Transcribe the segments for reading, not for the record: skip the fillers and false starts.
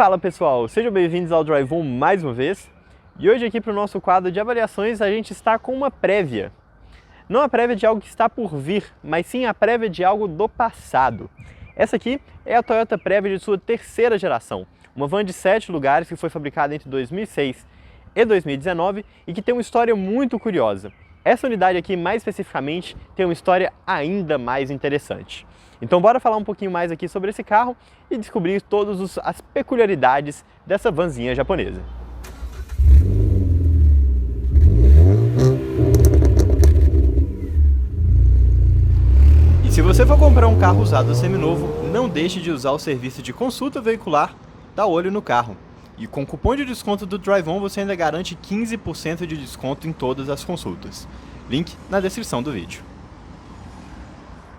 Fala pessoal, sejam bem-vindos ao Drive On mais uma vez. E hoje aqui para o nosso quadro de avaliações a gente está com uma prévia. Não a prévia de algo que está por vir, mas sim a prévia de algo do passado. Essa aqui é a Toyota Prévia de sua terceira geração, uma van de 7 lugares que foi fabricada entre 2006 e 2019 e que tem uma história muito curiosa. Essa unidade aqui, mais especificamente, tem uma história ainda mais interessante. Então bora falar um pouquinho mais aqui sobre esse carro e descobrir todas as peculiaridades dessa vanzinha japonesa. E se você for comprar um carro usado seminovo, não deixe de usar o serviço de consulta veicular da Olho no Carro. E com o cupom de desconto do Drive On você ainda garante 15% de desconto em todas as consultas. Link na descrição do vídeo.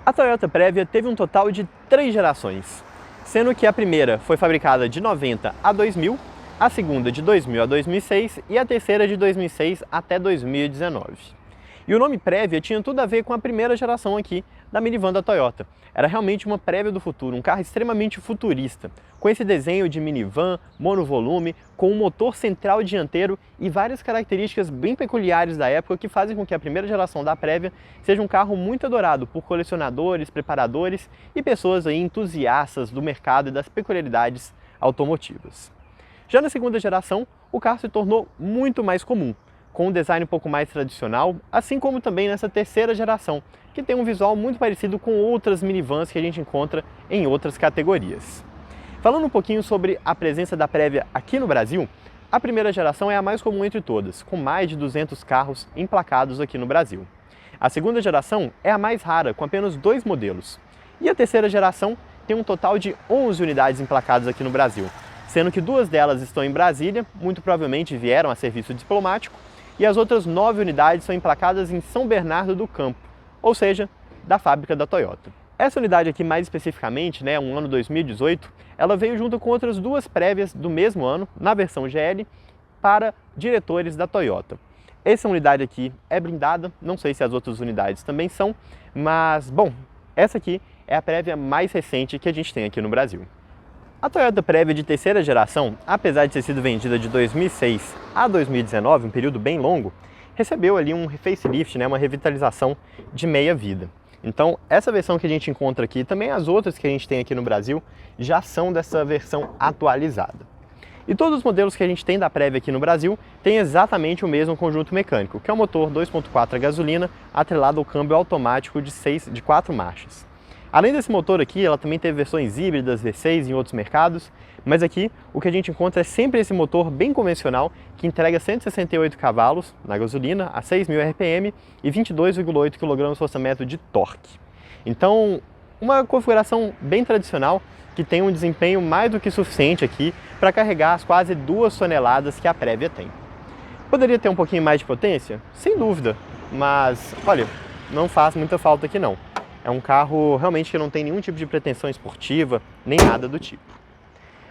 A Toyota Prévia teve um total de 3 gerações, sendo que a primeira foi fabricada de 90 a 2000, a segunda de 2000 a 2006 e a terceira de 2006 até 2019. E o nome Prévia tinha tudo a ver com a primeira geração aqui da minivan da Toyota. Era realmente uma Prévia do futuro, um carro extremamente futurista, com esse desenho de minivan, monovolume, com um motor central dianteiro e várias características bem peculiares da época que fazem com que a primeira geração da Prévia seja um carro muito adorado por colecionadores, preparadores e pessoas aí entusiastas do mercado e das peculiaridades automotivas. Já na segunda geração, o carro se tornou muito mais comum, com um design um pouco mais tradicional, assim como também nessa terceira geração, que tem um visual muito parecido com outras minivans que a gente encontra em outras categorias. Falando um pouquinho sobre a presença da Prévia aqui no Brasil, a primeira geração é a mais comum entre todas, com mais de 200 carros emplacados aqui no Brasil. A segunda geração é a mais rara, com apenas 2 modelos. E a terceira geração tem um total de 11 unidades emplacadas aqui no Brasil, sendo que 2 delas estão em Brasília, muito provavelmente vieram a serviço diplomático, e as outras 9 unidades são emplacadas em São Bernardo do Campo, ou seja, da fábrica da Toyota. Essa unidade aqui mais especificamente, um ano 2018, ela veio junto com outras 2 prévias do mesmo ano, na versão GL, para diretores da Toyota. Essa unidade aqui é blindada, não sei se as outras unidades também são, mas, bom, essa aqui é a prévia mais recente que a gente tem aqui no Brasil. A Toyota Prévia de terceira geração, apesar de ter sido vendida de 2006 a 2019, um período bem longo, recebeu ali um facelift, uma revitalização de meia vida. Então, essa versão que a gente encontra aqui, também as outras que a gente tem aqui no Brasil, já são dessa versão atualizada. E todos os modelos que a gente tem da Prévia aqui no Brasil têm exatamente o mesmo conjunto mecânico, que é o motor 2.4 a gasolina atrelado ao câmbio automático de 4 marchas. Além desse motor aqui, ela também teve versões híbridas V6 em outros mercados, mas aqui o que a gente encontra é sempre esse motor bem convencional que entrega 168 cavalos na gasolina a 6.000 RPM e 22,8 kgfm de torque. Então, uma configuração bem tradicional que tem um desempenho mais do que suficiente aqui para carregar as quase 2 toneladas que a Prévia tem. Poderia ter um pouquinho mais de potência? Sem dúvida, mas olha, não faz muita falta aqui não. É um carro realmente que não tem nenhum tipo de pretensão esportiva, nem nada do tipo.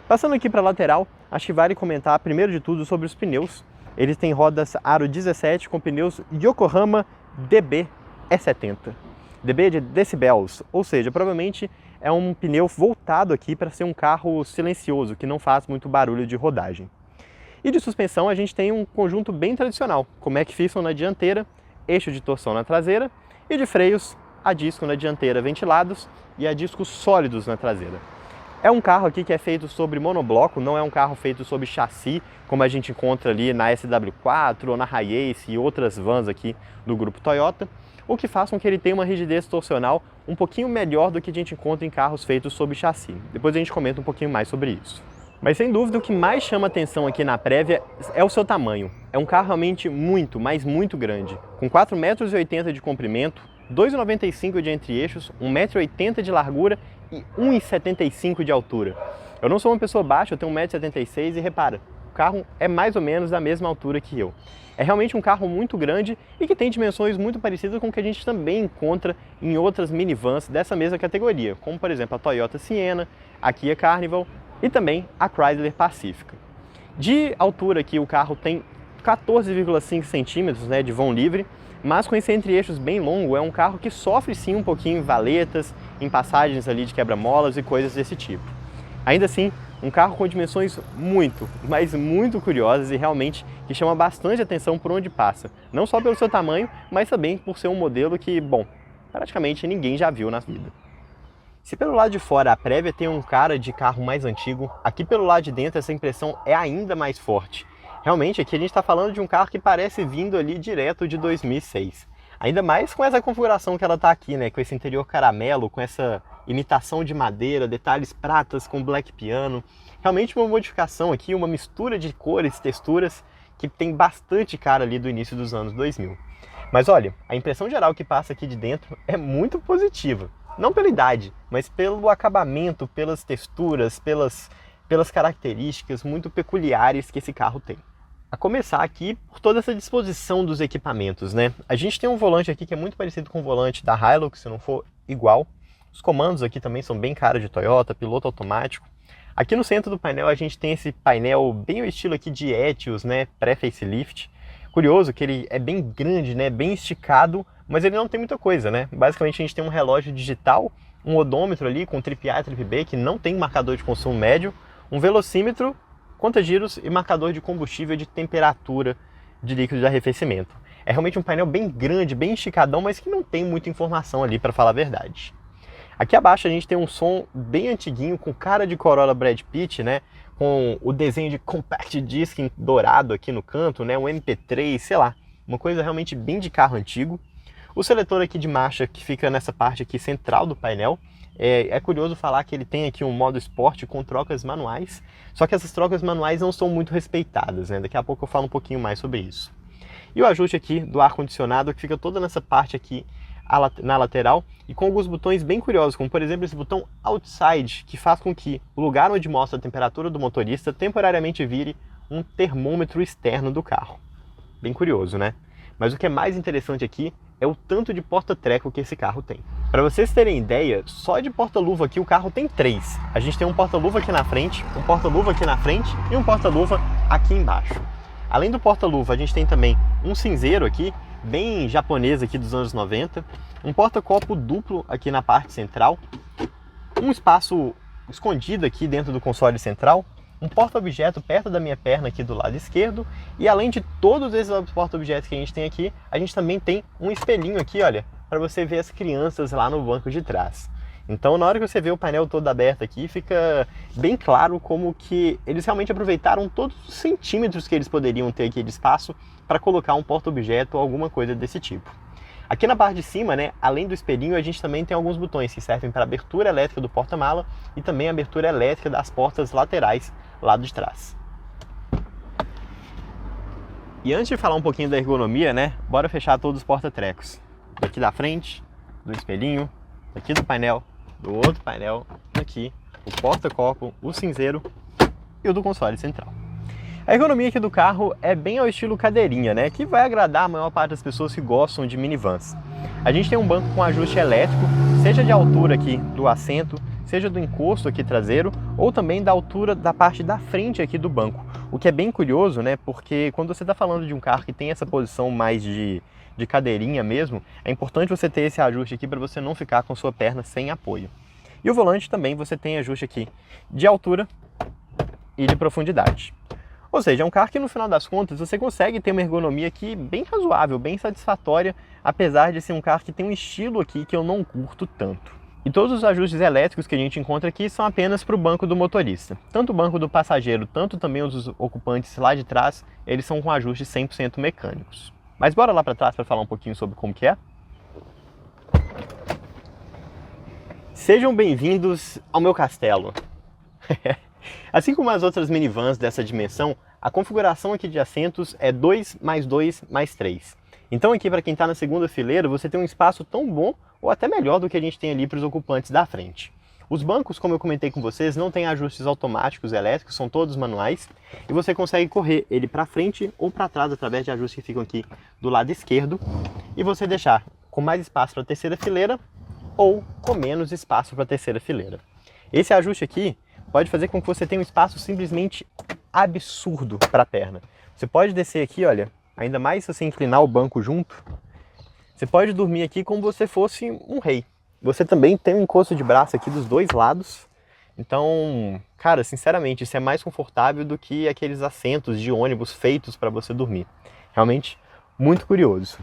Passando aqui para a lateral, acho que vale comentar primeiro de tudo sobre os pneus. Eles têm rodas aro 17 com pneus Yokohama DB E70. DB de decibels, ou seja, provavelmente é um pneu voltado aqui para ser um carro silencioso, que não faz muito barulho de rodagem. E de suspensão a gente tem um conjunto bem tradicional, com McPherson na dianteira, eixo de torção na traseira e de freios a disco na dianteira ventilados e a discos sólidos na traseira. É um carro aqui que é feito sobre monobloco, não é um carro feito sobre chassi, como a gente encontra ali na SW4 ou na Hiace e outras vans aqui do grupo Toyota, o que faz com que ele tenha uma rigidez torsional um pouquinho melhor do que a gente encontra em carros feitos sob chassi. Depois a gente comenta um pouquinho mais sobre isso. Mas sem dúvida o que mais chama atenção aqui na Prévia é o seu tamanho. É um carro realmente muito, mas muito grande, com 4,80 m de comprimento, 2,95 m de entre-eixos, 1,80 m de largura e 1,75 m de altura. Eu não sou uma pessoa baixa, eu tenho 1,76 m e repara, o carro é mais ou menos da mesma altura que eu. É realmente um carro muito grande e que tem dimensões muito parecidas com o que a gente também encontra em outras minivans dessa mesma categoria, como por exemplo a Toyota Sienna, a Kia Carnival e também a Chrysler Pacifica. De altura aqui o carro tem 14,5 centímetros de vão livre, mas com esse entre-eixos bem longo, é um carro que sofre sim um pouquinho em valetas, em passagens ali de quebra-molas e coisas desse tipo. Ainda assim, Um carro com dimensões muito, mas muito curiosas e realmente que chama bastante atenção por onde passa. Não só pelo seu tamanho, mas também por ser um modelo que, bom, praticamente ninguém já viu na vida. Se pelo lado de fora a prévia tem um cara de carro mais antigo, aqui pelo lado de dentro essa impressão é ainda mais forte. Realmente aqui a gente está falando de um carro que parece vindo ali direto de 2006. Ainda mais com essa configuração que ela está aqui, né? Com esse interior caramelo, com essa imitação de madeira, detalhes pratas com black piano. Realmente uma modificação aqui, uma mistura de cores, texturas, que tem bastante cara ali do início dos anos 2000. Mas olha, a impressão geral que passa aqui de dentro é muito positiva. Não pela idade, mas pelo acabamento, pelas texturas, pelas características muito peculiares que esse carro tem. A começar aqui por toda essa disposição dos equipamentos, né? A gente tem um volante aqui que é muito parecido com o volante da Hilux, se não for igual. Os comandos aqui também são bem cara de Toyota, piloto automático. Aqui no centro do painel a gente tem esse painel bem o estilo aqui de Etios, né? Pré-facelift. Curioso que ele é bem grande, né? Bem esticado, mas ele não tem muita coisa, né? Basicamente a gente tem um relógio digital, um odômetro ali com trip A e trip B, que não tem marcador de consumo médio, um velocímetro, conta-giros e marcador de combustível e de temperatura de líquido de arrefecimento. É realmente um painel bem grande, bem esticadão, mas que não tem muita informação ali, para falar a verdade. Aqui abaixo a gente tem um som bem antiguinho, com cara de Corolla Brad Pitt, né? Com o desenho de Compact Disc dourado aqui no canto, né? Um MP3, sei lá, uma coisa realmente bem de carro antigo. O seletor aqui de marcha que fica nessa parte aqui central do painel. É curioso falar que ele tem aqui um modo esporte com trocas manuais, só que essas trocas manuais não são muito respeitadas, né? Daqui a pouco eu falo um pouquinho mais sobre isso. E o ajuste aqui do ar-condicionado que fica toda nessa parte aqui na lateral e com alguns botões bem curiosos, como por exemplo esse botão Outside, que faz com que o lugar onde mostra a temperatura do motorista temporariamente vire um termômetro externo do carro. Bem curioso, né? Mas o que é mais interessante aqui é o tanto de porta-treco que esse carro tem. Para vocês terem ideia, só de porta-luva aqui o carro tem 3. A gente tem um porta-luva aqui na frente, um porta-luva aqui na frente e um porta-luva aqui embaixo. Além do porta-luva, a gente tem também um cinzeiro aqui, bem japonês aqui dos anos 90, um porta-copo duplo aqui na parte central, um espaço escondido aqui dentro do console central, um porta-objeto perto da minha perna aqui do lado esquerdo, e além de todos esses porta-objetos que a gente tem aqui, a gente também tem um espelhinho aqui, olha, para você ver as crianças lá no banco de trás. Então, na hora que você vê o painel todo aberto aqui, fica bem claro como que eles realmente aproveitaram todos os centímetros que eles poderiam ter aqui de espaço para colocar um porta-objeto ou alguma coisa desse tipo. Aqui na parte de cima, né, além do espelhinho, a gente também tem alguns botões que servem para abertura elétrica do porta-mala e também abertura elétrica das portas laterais lado de trás. E antes de falar um pouquinho da ergonomia, né, bora fechar todos os porta-trecos. Daqui da frente, do espelhinho, daqui do painel, do outro painel, aqui, o porta-copo, o cinzeiro e o do console central. A ergonomia aqui do carro é bem ao estilo cadeirinha, né, que vai agradar a maior parte das pessoas que gostam de minivans. A gente tem um banco com ajuste elétrico, seja de altura aqui do assento, seja do encosto aqui traseiro, ou também da altura da parte da frente aqui do banco. O que é bem curioso, né, porque quando você está falando de um carro que tem essa posição mais de cadeirinha mesmo, é importante você ter esse ajuste aqui para você não ficar com sua perna sem apoio. E o volante também você tem ajuste aqui de altura e de profundidade. Ou seja, é um carro que no final das contas você consegue ter uma ergonomia aqui bem razoável, bem satisfatória, apesar de ser um carro que tem um estilo aqui que eu não curto tanto. E todos os ajustes elétricos que a gente encontra aqui são apenas para o banco do motorista. Tanto o banco do passageiro, tanto também os ocupantes lá de trás, eles são com ajustes 100% mecânicos. Mas bora lá para trás para falar um pouquinho sobre como que é? Sejam bem-vindos ao meu castelo. Assim como as outras minivans dessa dimensão, a configuração aqui de assentos é 2 mais 2 mais 3. Então aqui para quem está na segunda fileira, você tem um espaço tão bom ou até melhor do que a gente tem ali para os ocupantes da frente. Os bancos, como eu comentei com vocês, não têm ajustes automáticos elétricos, são todos manuais, e você consegue correr ele para frente ou para trás através de ajustes que ficam aqui do lado esquerdo, e você deixar com mais espaço para a terceira fileira ou com menos espaço para a terceira fileira. Esse ajuste aqui pode fazer com que você tenha um espaço simplesmente absurdo para a perna. Você pode descer aqui, olha, ainda mais se você inclinar o banco junto, você pode dormir aqui como se você fosse um rei. Você também tem um encosto de braço aqui dos dois lados, Então, cara, sinceramente, isso é mais confortável do que aqueles assentos de ônibus feitos para você dormir. Realmente, muito curioso.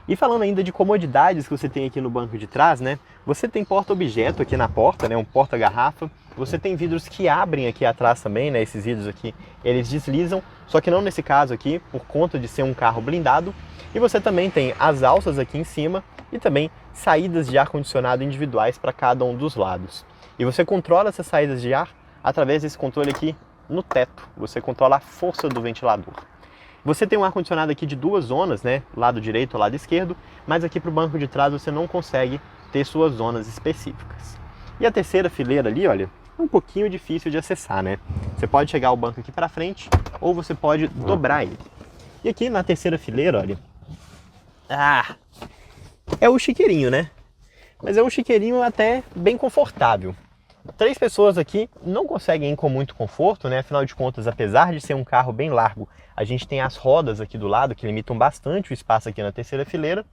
E falando ainda de comodidades que você tem aqui no banco de trás, né? Você tem porta-objeto aqui na porta, né? Um porta-garrafa. Você tem vidros que abrem aqui atrás também, né? Esses vidros aqui, eles deslizam, só que não nesse caso aqui, por conta de ser um carro blindado. E você também tem as alças aqui em cima e também saídas de ar-condicionado individuais para cada um dos lados. E você controla essas saídas de ar através desse controle aqui no teto. Você controla a força do ventilador. Você tem um ar-condicionado aqui de 2 zonas, né? Lado direito e lado esquerdo, mas aqui para o banco de trás você não consegue ter suas zonas específicas. E a terceira fileira ali, olha, é um pouquinho difícil de acessar, né? Você pode chegar o banco aqui para frente ou você pode dobrar ele. E aqui na terceira fileira, olha, é o chiqueirinho, né? Mas é um chiqueirinho até bem confortável. 3 pessoas aqui não conseguem ir com muito conforto, né? Afinal de contas, apesar de ser um carro bem largo, a gente tem as rodas aqui do lado que limitam bastante o espaço aqui na terceira fileira.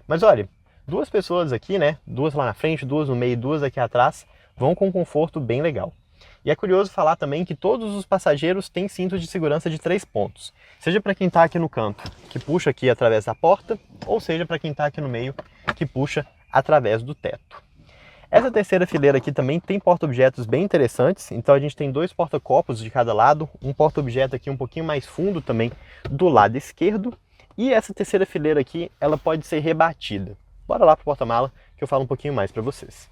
Mas olha, 2 pessoas aqui, né? 2 lá na frente, 2 no meio, 2 aqui atrás, vão com um conforto bem legal. E é curioso falar também que todos os passageiros têm cinto de segurança de 3 pontos. Seja para quem está aqui no canto, que puxa aqui através da porta, ou seja para quem está aqui no meio, que puxa através do teto. Essa terceira fileira aqui também tem porta-objetos bem interessantes, então a gente tem 2 porta-copos de cada lado, um porta-objeto aqui um pouquinho mais fundo também do lado esquerdo, e essa terceira fileira aqui, ela pode ser rebatida. Bora lá pro porta-mala que eu falo um pouquinho mais para vocês.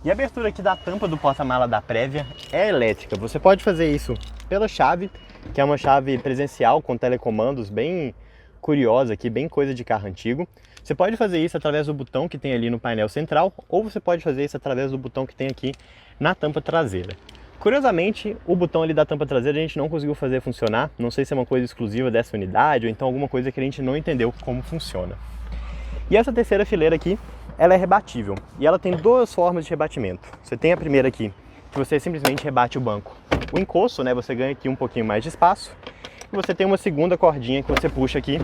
E a abertura aqui da tampa do porta-mala da Previa é elétrica, você pode fazer isso pela chave, que é uma chave presencial com telecomandos bem curiosa aqui, bem coisa de carro antigo. Você pode fazer isso através do botão que tem ali no painel central, ou você pode fazer isso através do botão que tem aqui na tampa traseira. Curiosamente, o botão ali da tampa traseira a gente não conseguiu fazer funcionar, não sei se é uma coisa exclusiva dessa unidade, ou então alguma coisa que a gente não entendeu como funciona. E essa terceira fileira aqui, ela é rebatível, e ela tem 2 formas de rebatimento. Você tem a primeira aqui, que você simplesmente rebate o banco. O encosto, né, você ganha aqui um pouquinho mais de espaço, e você tem uma segunda cordinha que você puxa aqui,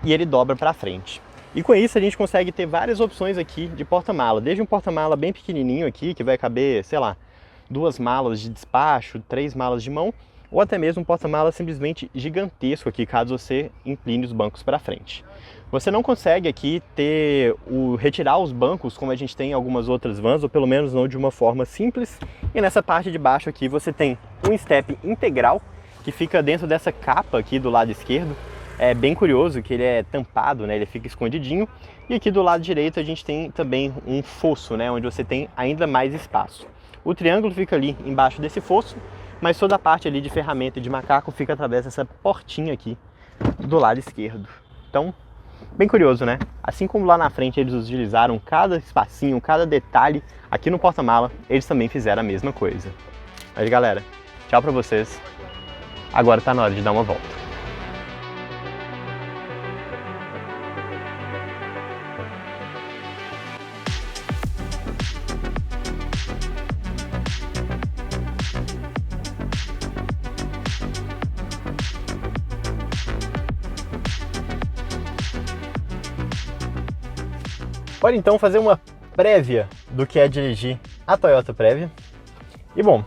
e ele dobra para frente. E com isso a gente consegue ter várias opções aqui de porta-mala, desde um porta-mala bem pequenininho aqui, que vai caber, sei lá, 2 malas de despacho, 3 malas de mão, ou até mesmo um porta-mala simplesmente gigantesco aqui, caso você incline os bancos para frente. Você não consegue aqui retirar os bancos como a gente tem em algumas outras vans, ou pelo menos não de uma forma simples. E nessa parte de baixo aqui você tem um step integral, que fica dentro dessa capa aqui do lado esquerdo. É bem curioso que ele é tampado, né? Ele fica escondidinho. E aqui do lado direito a gente tem também um fosso, né? Onde você tem ainda mais espaço. O triângulo fica ali embaixo desse fosso, mas toda a parte ali de ferramenta e de macaco fica através dessa portinha aqui do lado esquerdo. Então, bem curioso, né? Assim como lá na frente eles utilizaram cada espacinho, cada detalhe, aqui no porta-mala eles também fizeram a mesma coisa. Mas galera, tchau pra vocês. Agora tá na hora de dar uma volta. Bora então fazer uma prévia do que é dirigir a Toyota Previa. E bom,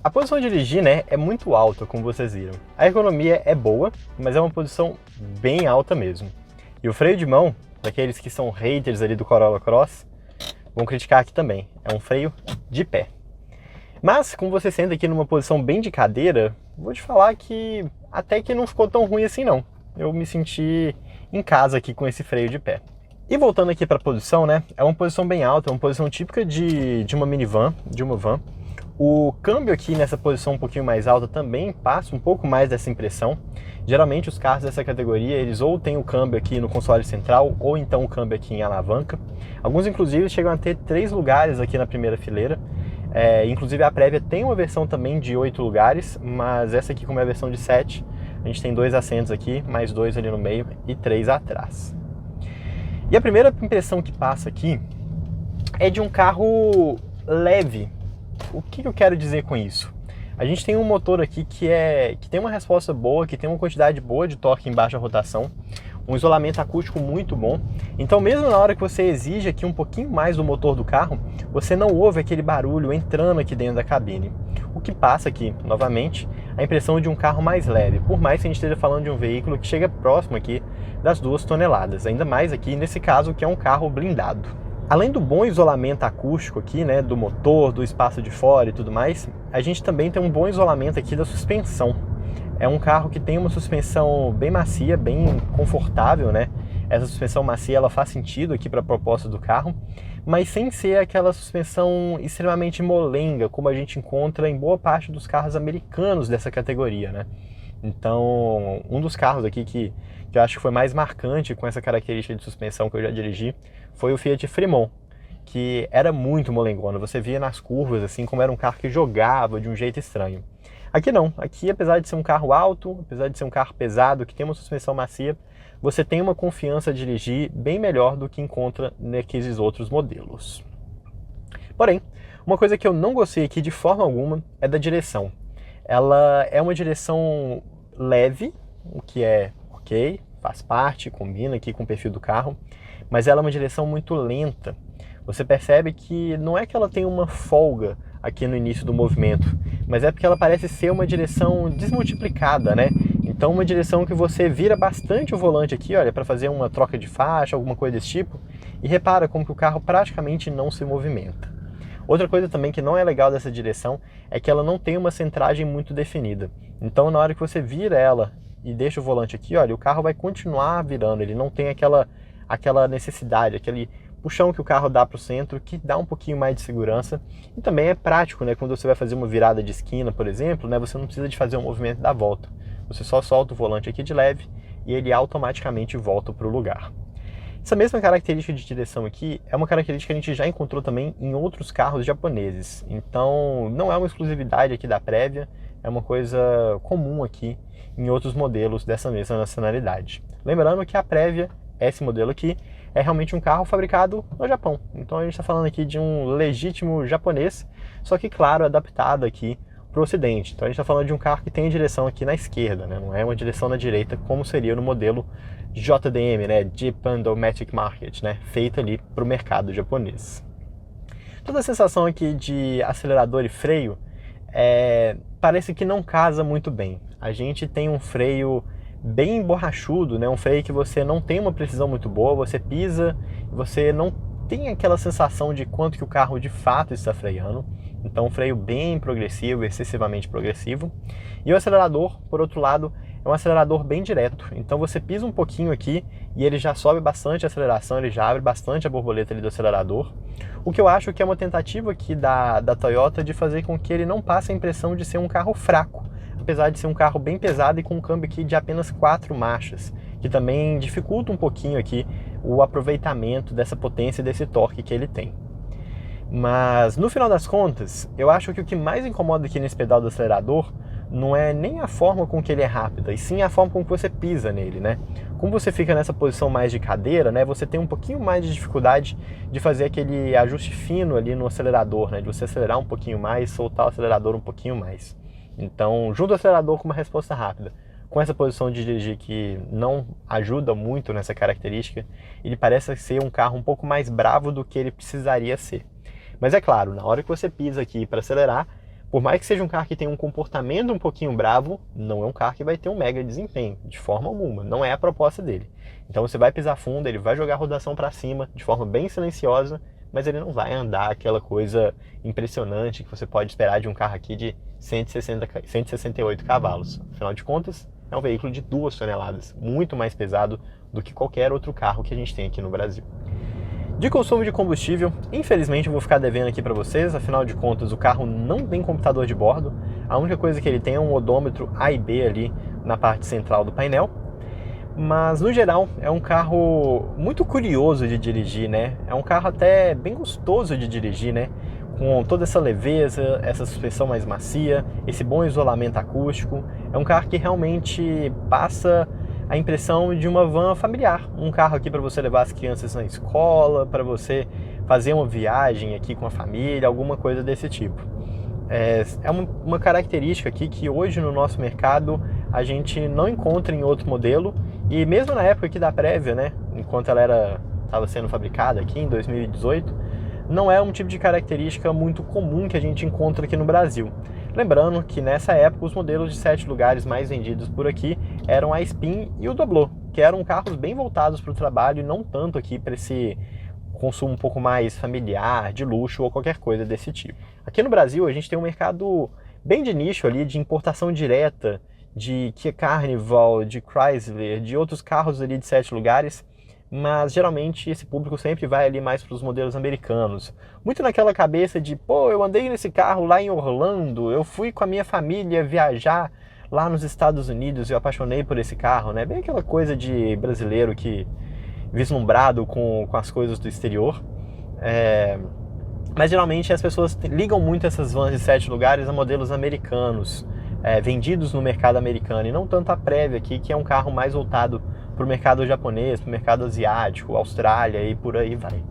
a posição de dirigir, né, é muito alta, como vocês viram. A ergonomia é boa, mas é uma posição bem alta mesmo. E o freio de mão, daqueles que são haters ali do Corolla Cross, vão criticar aqui também. É um freio de pé. Mas, como você senta aqui numa posição bem de cadeira, vou te falar que até que não ficou tão ruim assim não. Eu me senti em casa aqui com esse freio de pé. E voltando aqui para a posição, né? É uma posição bem alta, é uma posição típica de uma minivan, de uma van. O câmbio aqui nessa posição um pouquinho mais alta também passa um pouco mais dessa impressão. Geralmente os carros dessa categoria, eles ou têm o câmbio aqui no console central, ou então o câmbio aqui em alavanca. Alguns inclusive chegam a ter 3 lugares aqui na primeira fileira. Inclusive a Previa tem uma versão também de 8 lugares, mas essa aqui como é a versão de 7, a gente tem 2 assentos aqui, mais 2 ali no meio e 3 atrás. E a primeira impressão que passa aqui é de um carro leve. O que eu quero dizer com isso? A gente tem um motor aqui que tem uma resposta boa, que tem uma quantidade boa de torque em baixa rotação. um isolamento acústico muito bom. Então mesmo na hora que você exige aqui um pouquinho mais do motor do carro, você não ouve aquele barulho entrando aqui dentro da cabine. O que passa aqui, novamente, a impressão de um carro mais leve, por mais que a gente esteja falando de um veículo que chega próximo aqui das 2 toneladas, ainda mais aqui nesse caso que é um carro blindado. Além do bom isolamento acústico aqui, né, do motor, do espaço de fora e tudo mais, a gente também tem um bom isolamento aqui da suspensão. É um carro que tem uma suspensão bem macia, bem confortável, né? Essa suspensão macia ela faz sentido aqui para a proposta do carro, mas sem ser aquela suspensão extremamente molenga, como a gente encontra em boa parte dos carros americanos dessa categoria, né? Então, um dos carros aqui que eu acho que foi mais marcante com essa característica de suspensão que eu já dirigi foi o Fiat Fremont, que era muito molengona. Você via nas curvas, assim, como era um carro que jogava de um jeito estranho. Aqui não. Aqui, apesar de ser um carro alto, apesar de ser um carro pesado, que tem uma suspensão macia, você tem uma confiança de dirigir bem melhor do que encontra naqueles outros modelos. Porém, uma coisa que eu não gostei aqui de forma alguma é da direção. Ela é uma direção leve, o que é ok, faz parte, combina aqui com o perfil do carro, mas ela é uma direção muito lenta. Você percebe que não é que ela tem uma folga aqui no início do movimento, mas é porque ela parece ser uma direção desmultiplicada, né? Então uma direção que você vira bastante o volante aqui, olha, para fazer uma troca de faixa, alguma coisa desse tipo, e repara como que o carro praticamente não se movimenta. Outra coisa também que não é legal dessa direção é que ela não tem uma centragem muito definida. Então na hora que você vira ela e deixa o volante aqui, olha, o carro vai continuar virando, ele não tem aquela necessidade, aquele puxão que o carro dá para o centro, que dá um pouquinho mais de segurança. E também é prático, né? Quando você vai fazer uma virada de esquina, por exemplo, né? Você não precisa de fazer um movimento da volta. Você só solta o volante aqui de leve e ele automaticamente volta para o lugar. Essa mesma característica de direção aqui é uma característica que a gente já encontrou também em outros carros japoneses. Então não é uma exclusividade aqui da Previa, é uma coisa comum aqui em outros modelos dessa mesma nacionalidade. Lembrando que a Previa, esse modelo aqui, é realmente um carro fabricado no Japão. Então a gente está falando aqui de um legítimo japonês, só que claro, adaptado aqui para o ocidente. Então a gente está falando de um carro que tem direção aqui na esquerda, né? Não é uma direção na direita como seria no modelo JDM, né? Japan Domestic Market, né? Feito ali para o mercado japonês. Toda a sensação aqui de acelerador e freio parece que não casa muito bem. A gente tem um freio bem borrachudo, né? Um freio que você não tem uma precisão muito boa, você pisa e você não tem aquela sensação de quanto que o carro de fato está freando. Então um freio bem progressivo, excessivamente progressivo. E o acelerador, por outro lado, é um acelerador bem direto. Então você pisa um pouquinho aqui e ele já sobe bastante a aceleração, ele já abre bastante a borboleta ali do acelerador. O que eu acho que é uma tentativa aqui da Toyota de fazer com que ele não passe a impressão de ser um carro fraco, apesar de ser um carro bem pesado e com um câmbio aqui de apenas 4 marchas, que também dificulta um pouquinho aqui o aproveitamento dessa potência e desse torque que ele tem. Mas no final das contas, eu acho que o que mais incomoda aqui nesse pedal do acelerador não é nem a forma com que ele é rápido, e sim a forma com que você pisa nele, né? Como você fica nessa posição mais de cadeira, né, você tem um pouquinho mais de dificuldade de fazer aquele ajuste fino ali no acelerador, né, de você acelerar um pouquinho mais, soltar o acelerador um pouquinho mais. Então, junto o acelerador com uma resposta rápida, com essa posição de dirigir que não ajuda muito nessa característica, ele parece ser um carro um pouco mais bravo do que ele precisaria ser. Mas é claro, na hora que você pisa aqui para acelerar, por mais que seja um carro que tenha um comportamento um pouquinho bravo, não é um carro que vai ter um mega desempenho, de forma alguma, não é a proposta dele. Então você vai pisar fundo, ele vai jogar a rodação para cima de forma bem silenciosa, mas ele não vai andar aquela coisa impressionante que você pode esperar de um carro aqui de 168 cavalos. Afinal de contas, é um veículo de 2 toneladas, muito mais pesado do que qualquer outro carro que a gente tem aqui no Brasil. De consumo de combustível, infelizmente eu vou ficar devendo aqui para vocês, afinal de contas o carro não tem computador de bordo, a única coisa que ele tem é um odômetro A e B ali na parte central do painel, mas no geral é um carro muito curioso de dirigir, né? É um carro até bem gostoso de dirigir, né? Com toda essa leveza, essa suspensão mais macia, esse bom isolamento acústico, é um carro que realmente passa a impressão de uma van familiar, um carro aqui para você levar as crianças na escola, para você fazer uma viagem aqui com a família, alguma coisa desse tipo. É uma característica aqui que hoje no nosso mercado a gente não encontra em outro modelo E mesmo na época aqui da Prévia, né, enquanto ela estava sendo fabricada aqui em 2018, não é um tipo de característica muito comum que a gente encontra aqui no Brasil. Lembrando que nessa época os modelos de 7 lugares mais vendidos por aqui eram a Spin e o Doblô, que eram carros bem voltados para o trabalho e não tanto aqui para esse consumo um pouco mais familiar, de luxo ou qualquer coisa desse tipo. Aqui no Brasil a gente tem um mercado bem de nicho ali, de importação direta, de Kia Carnival, de Chrysler, de outros carros ali de 7 lugares, mas geralmente esse público sempre vai ali mais para os modelos americanos. Muito naquela cabeça de, pô, eu andei nesse carro lá em Orlando, eu fui com a minha família viajar lá nos Estados Unidos e eu apaixonei por esse carro, né? Bem aquela coisa de brasileiro que vislumbrado com as coisas do exterior. Mas geralmente as pessoas ligam muito essas vans de 7 lugares a modelos americanos, vendidos no mercado americano, e não tanto a Prévia aqui, que é um carro mais voltado para o mercado japonês, para o mercado asiático, Austrália e por aí vai.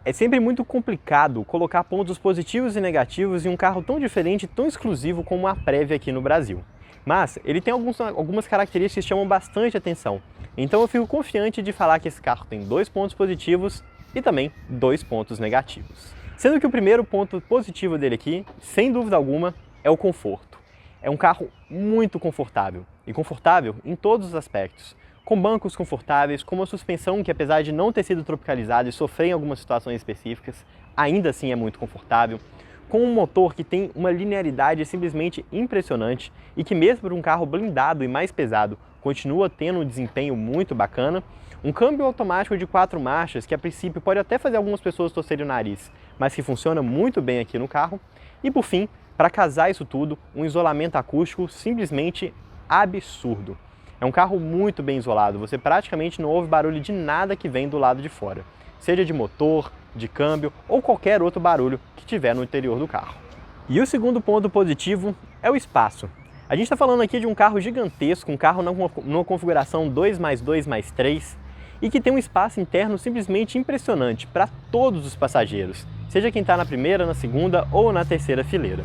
É sempre muito complicado colocar pontos positivos e negativos em um carro tão diferente, tão exclusivo como a Prévia aqui no Brasil. Mas ele tem algumas características que chamam bastante atenção. Então eu fico confiante de falar que esse carro tem 2 pontos positivos e também 2 pontos negativos. Sendo que o primeiro ponto positivo dele aqui, sem dúvida alguma, é o conforto. É um carro muito confortável, e confortável em todos os aspectos. Com bancos confortáveis, com uma suspensão que, apesar de não ter sido tropicalizada e sofrer em algumas situações específicas, ainda assim é muito confortável. Com um motor que tem uma linearidade simplesmente impressionante e que, mesmo para um carro blindado e mais pesado, continua tendo um desempenho muito bacana. Um câmbio automático de 4 marchas, que a princípio pode até fazer algumas pessoas torcerem o nariz, mas que funciona muito bem aqui no carro. E por fim, para casar isso tudo, um isolamento acústico simplesmente absurdo. É um carro muito bem isolado, você praticamente não ouve barulho de nada que vem do lado de fora, seja de motor, de câmbio ou qualquer outro barulho que tiver no interior do carro. E o segundo ponto positivo é o espaço. A gente está falando aqui de um carro gigantesco, um carro numa configuração 2+2+3, e que tem um espaço interno simplesmente impressionante para todos os passageiros, seja quem está na primeira, na segunda ou na terceira fileira.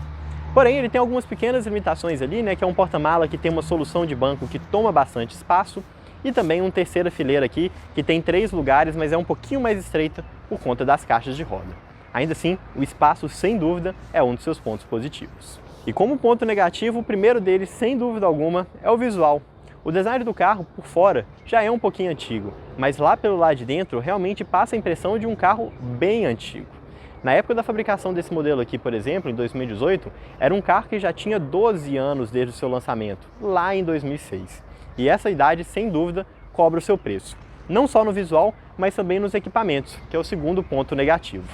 Porém, ele tem algumas pequenas limitações ali, né, que é um porta-mala que tem uma solução de banco que toma bastante espaço, e também uma terceira fileira aqui que tem 3 lugares, mas é um pouquinho mais estreita por conta das caixas de roda. Ainda assim, o espaço, sem dúvida, é um dos seus pontos positivos. E como ponto negativo, o primeiro deles, sem dúvida alguma, é o visual. O design do carro, por fora, já é um pouquinho antigo, mas lá pelo lado de dentro realmente passa a impressão de um carro bem antigo. Na época da fabricação desse modelo aqui, por exemplo, em 2018, era um carro que já tinha 12 anos desde o seu lançamento, lá em 2006. E essa idade, sem dúvida, cobra o seu preço. Não só no visual, mas também nos equipamentos, que é o segundo ponto negativo.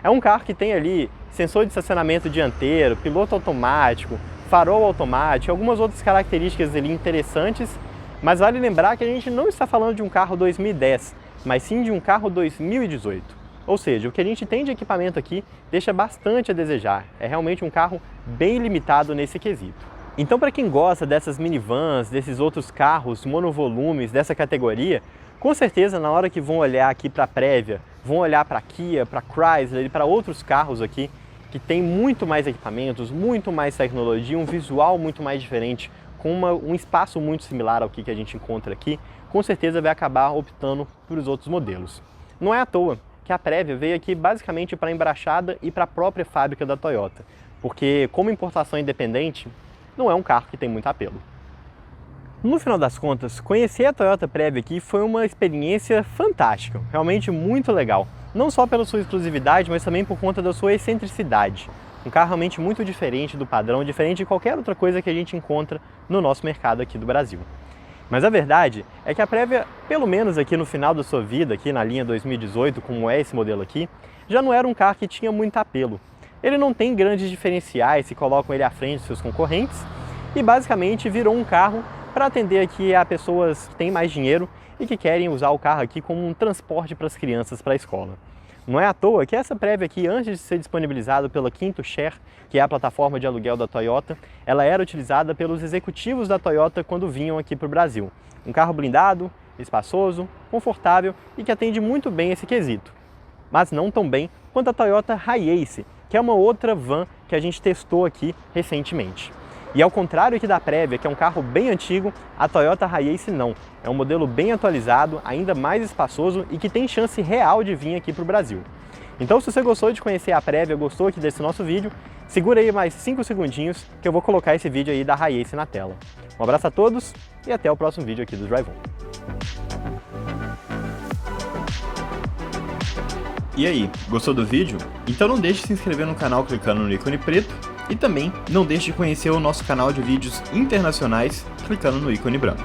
É um carro que tem ali sensor de estacionamento dianteiro, piloto automático, farol automático, algumas outras características ali interessantes, mas vale lembrar que a gente não está falando de um carro 2010, mas sim de um carro 2018. Ou seja, o que a gente tem de equipamento aqui deixa bastante a desejar. É realmente um carro bem limitado nesse quesito. Então, para quem gosta dessas minivans, desses outros carros monovolumes dessa categoria, com certeza na hora que vão olhar aqui para a Prévia, vão olhar para a Kia, para a Chrysler e para outros carros aqui que tem muito mais equipamentos, muito mais tecnologia, um visual muito mais diferente, com um espaço muito similar ao que a gente encontra aqui, com certeza vai acabar optando por os outros modelos. Não é à toa que a Prévia veio aqui basicamente para a embaixada e para a própria fábrica da Toyota, porque como importação independente, não é um carro que tem muito apelo. No final das contas, conhecer a Toyota Prévia aqui foi uma experiência fantástica, realmente muito legal. Não só pela sua exclusividade, mas também por conta da sua excentricidade. Um carro realmente muito diferente do padrão, diferente de qualquer outra coisa que a gente encontra no nosso mercado aqui do Brasil. Mas a verdade é que a Prévia, pelo menos aqui no final da sua vida, aqui na linha 2018, como é esse modelo aqui, já não era um carro que tinha muito apelo. Ele não tem grandes diferenciais se colocam ele à frente de seus concorrentes e basicamente virou um carro para atender aqui a pessoas que têm mais dinheiro e que querem usar o carro aqui como um transporte para as crianças para a escola. Não é à toa que essa Prévia aqui, antes de ser disponibilizada pela Quinto Share, que é a plataforma de aluguel da Toyota, ela era utilizada pelos executivos da Toyota quando vinham aqui para o Brasil. Um carro blindado, espaçoso, confortável e que atende muito bem esse quesito. Mas não tão bem quanto a Toyota Hiace, que é uma outra van que a gente testou aqui recentemente. E ao contrário aqui da Previa, que é um carro bem antigo, a Toyota Hiace não. É um modelo bem atualizado, ainda mais espaçoso e que tem chance real de vir aqui para o Brasil. Então, se você gostou de conhecer a Previa, gostou aqui desse nosso vídeo, segura aí mais 5 segundinhos que eu vou colocar esse vídeo aí da Hiace na tela. Um abraço a todos e até o próximo vídeo aqui do Drive On. E aí, gostou do vídeo? Então não deixe de se inscrever no canal clicando no ícone preto e também não deixe de conhecer o nosso canal de vídeos internacionais clicando no ícone branco.